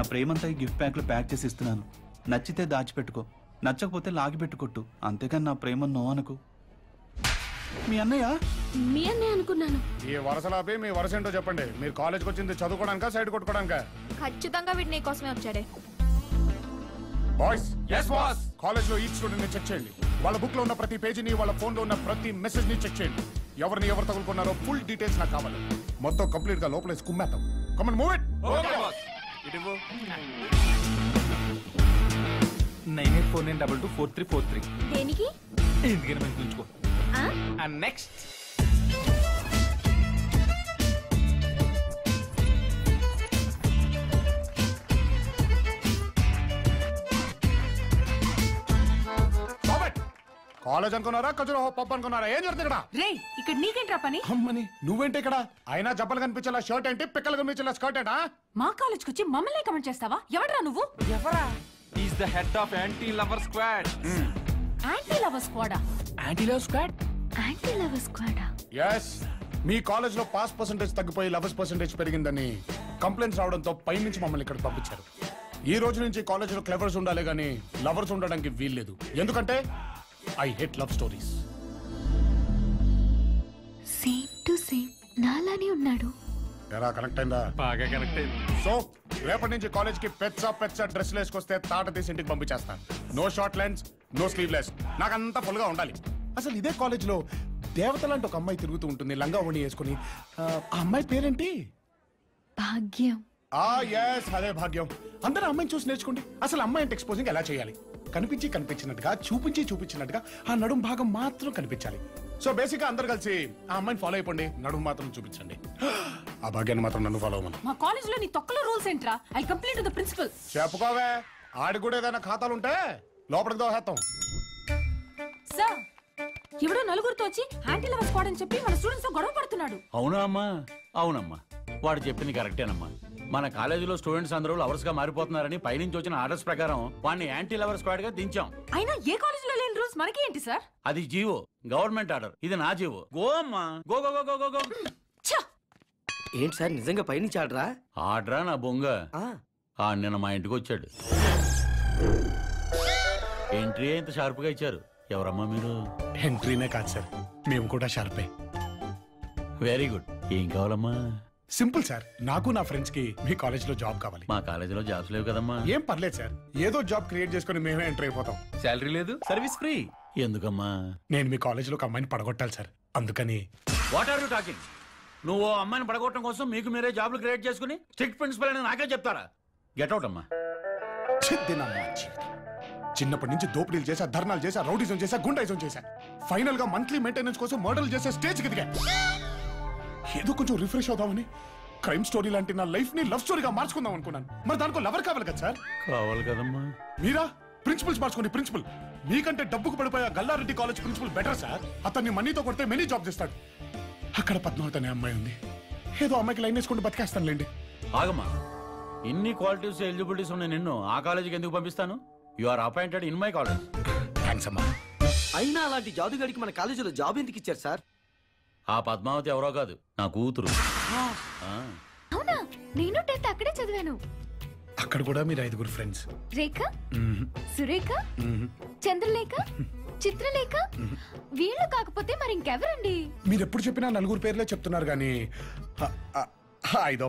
నా ప్రేమంతా ఈ gift ప్యాక్లో pack చేసి ఇస్తున్నాను. నచ్చితే దాచిపెట్టుకో, నచ్చకపోతే లాగి పెట్టుకొట్టు. అంతేకాని నా ప్రేమ నో అనుకో. మీ అన్నయ్య అనుకున్నాను. ఈ వరసలాపి మీ వరస ఏంటో చెప్పండి. మీరు కాలేజ్కి వచ్చింది చదువుకోవడానికా సైడ్ కొట్టుకోవడానికా? ఖచ్చితంగా వీడు నీ కోసమే వచ్చాడే. Boys, yes boss. కాలేజ్ లో ఈచ్ స్టూడెంట్ ని చెక్ చేయండి. వాళ్ళ బుక్ లో ఉన్న ప్రతి పేజీని, వాళ్ళ ఫోన్ లో ఉన్న ప్రతి మెసేజ్ ని చెక్ చేయండి. ఎవరిని ఎవరు తగులుకున్నారో ఫుల్ డీటెయిల్స్ నాకు కావాలి. మొత్తం కంప్లీట్ గా లోపల కుమ్మేద్దాం. Come on, move it. Okay boss. ఇదిగో 9849224343. దేనికి? ఎందుకని మనం గుంచుకో. అండ్ నెక్స్ట్ కాలేజ్ అనుకున్నారా, ఖజురో పప్ అనుకున్నారా? ఏం జరుగుతుంది ఇక్కడ? రేయ్, ఇక్కడ నీకేంట్రా పని? అమ్మని నువ్వేంటి ఇక్కడ? అయినా జబ్బలు కనిపించేలా షర్ట్ ఏంటి, పిక్కలు కనిపించేలా స్కర్ట్ ఏంటా? మా కాలేజ్కి వచ్చి మమ్మల్ని కమెంట్ చేస్తావా? ఎవడ్రా నువ్వు? ఎవరా? Is the head of anti lover squad. Anti lover స్క్వాడా? Anti lover squad? Anti lover స్క్వాడా? ఎస్. మీ కాలేజ్ లో పాస్ పర్సెంటేజ్ తగ్గిపోయి లవర్స్ పర్సెంటేజ్ పెరిగిందని కంప్లైంట్స్ రావడంతో పై నుంచి మమ్మల్ని ఇక్కడ పంపించారు. ఈ రోజు నుంచి కాలేజ్ లో క్లెవర్స్ ఉండాలి గానీ లవర్స్ ఉండడానికి వీల్లేదు. ఎందుకంటే I hate love stories. Same to same నాలానే ఉన్నాడు. ఎలా కనెక్ట్ అయిందా? బాగా కనెక్ట్ అయింది. సో రేపటి నుంచి కాలేజ్ కి పెచ్చ డ్రెస్లు వేసుకొస్తే తాట తీసి ఇంటికి పంపించేస్తాను. No short lengths, no sleeveless. నాకంతా ఫుల్ గా ఉండాలి. అసలు ఇదే కాలేజ్ లో దేవత లాంటి ఒక అమ్మాయి తిరుగుతూ ఉంటుంది, లంగా ఓణి వేసుకుని. ఆ అమ్మాయి పేరేంటి? భాగ్యం. ఎస్, అదే భాగ్యం. అందరూ అమ్మాయిని చూసి నేర్చుకోండి. అసలు అమ్మాయి అంటే ఎక్స్పోజింగ్ ఎలా చేయాలి? కనిపించినట్టుగా, చూపించినట్టుగా ఆ నడుం భాగం మాత్రం కనిపించాలి. సో బేసిక్ గా అందరు కలిసి ఆ అమ్మాయిని ఫాలో అయిపోండి, నడుం మాత్రం చూపించండి. ఆ భాగ్యాన్ని మాత్రం నన్ను ఫాలో అవ్వమను. మా కాలేజ్ లో నీ తొక్కలో రూల్స్ ఏంట్రా? I complaint to the principal. చెప్పుకోవే. ఆడి కూడా ఏదైనా ఖాతాలు ఉంటే లోపలికి దోహేస్తాం. సార్, ఎవడో నలుగురితో వచ్చి యాంటీ లవర్ స్క్వాడ్ అని చెప్పి మన స్టూడెంట్స్ తో గొడవ పడుతున్నాడు. అవునా అమ్మా? అవునమ్మా, వాడు చెప్పింది కరెక్టేనమ్మా. మన కాలేజీలో స్టూడెంట్స్ అందరూ లవర్స్ గా మారిపోతున్నారని పైనుంచి వచ్చిన ఆర్డర్స్ ప్రకారం వాడిని యాంటీ లవర్ స్క్వాడ్ గా దించాం. అయినా ఏ కాలేజ్ లో లేని రూల్స్ మనకి ఏంటి సార్? అది జీవో, గవర్నమెంట్ ఆర్డర్. ఇది నా జీవో. గో అమ్మా, go go go go go. ఏంటి సార్, నిజంగా పైనుంచి ఆర్డరా? ఆర్డరా నా బొంగ. నిన్న మా ఇంటికి వచ్చాడు. ఎంట్రీ ఇంత షార్ప్ గా ఇచ్చారు. ఎవరమ్మా మీరు? ఎంట్రీనే కాదు సార్, మేము కూడా షార్పే. Very good. ఏం కావాలమ్మా? సింపుల్ సార్, నాకు నా ఫ్రెండ్స్ కి మీ కాలేజ్ లో జాబ్ కావాలి. మా కాలేజీలో జాబ్స్ లేవు కదమ్మా. ఏం పర్లేదు సార్, ఏదో జాబ్ క్రియేట్ చేసుకుని మేమే ఎంటర్ అయిపోతాం. శాలరీ లేదు, సర్వీస్ ఫ్రీ. ఎందుకమ్మా? నేను మీ కాలేజ్ లో ఒక అమ్మాయిని పడగొట్టాలి సార్, అందుకని. What are you talking? నువ్వు అమ్మాయిని పడగొట్టడం కోసం మీకు మీరే జాబ్లు క్రియేట్ చేసుకుని స్ట్రిక్ట్ ప్రిన్సిపల్ అని నాకే చెప్తారా? గెట్ అవుట్ అమ్మా. చిన్నప్పటి నుంచి దోపిడీలు చేశా, ధర్నాలు చేశా, రౌడీజం చేశా, గుండాయిజం చేశా. ఫైనల్ గా మంత్లీ మెయింటెనెన్స్ కోసం మర్డర్లు చేసే స్టేజ్ దిగా. ఏదో కొంచెం రిఫ్రెష్ అవుదామని క్రైమ్ స్టోరీ లాంటి నా లైఫ్ ని లవ్ స్టోరీగా మార్చుకుందాం అనుకున్నాను. మరి దానికో లవర్ కావాలి కదా సార్? కావాలి కదమ్మా. మీరా ప్రిన్సిపల్స్ మార్చుకోండి. ప్రిన్సిపల్ మీకంటే డబ్బుకు పడిపోయా గల్లారెడ్డి కాలేజ్ ప్రిన్సిపల్ బెటర్ సార్. అతన్ని మనీతో కొడితే మెనీ జాబ్ చేస్తాడు. అక్కడ పద్మావతి అనే అమ్మాయి ఉంది. ఏదో అమ్మాయికి లైన్ వేసుకుంటూ బతికేస్తానులేండి. ఆగమ్మా, ఇన్ని క్వాలిటీస్ ఎలిజిబిలిటీస్ ఉన్న నిన్ను ఆ కాలేజీకి ఎందుకు పంపిస్తాను? You are appointed in my college. Thanks అమ్మా. అయినా అలాంటి జాదుగాడికి మన కాలేజీలో జాబ్ ఎందుకు ఇచ్చారు సార్? ఆ పద్మావతి ఎవరో కాదు, నా కూతురు. అవునా? నేను 10th అక్కడే చదివాను. అక్కడ కూడా మీరు 5 ఫ్రెండ్స్. రేఖ, సురేఖ, చంద్రలేఖ, చిత్రలేఖ. వీళ్ళు కాకపోతే మరి ఇంకెవరండి? మీరు ఎప్పుడు చెప్పినా 4 పేర్లే చెప్తున్నారు కానీ 5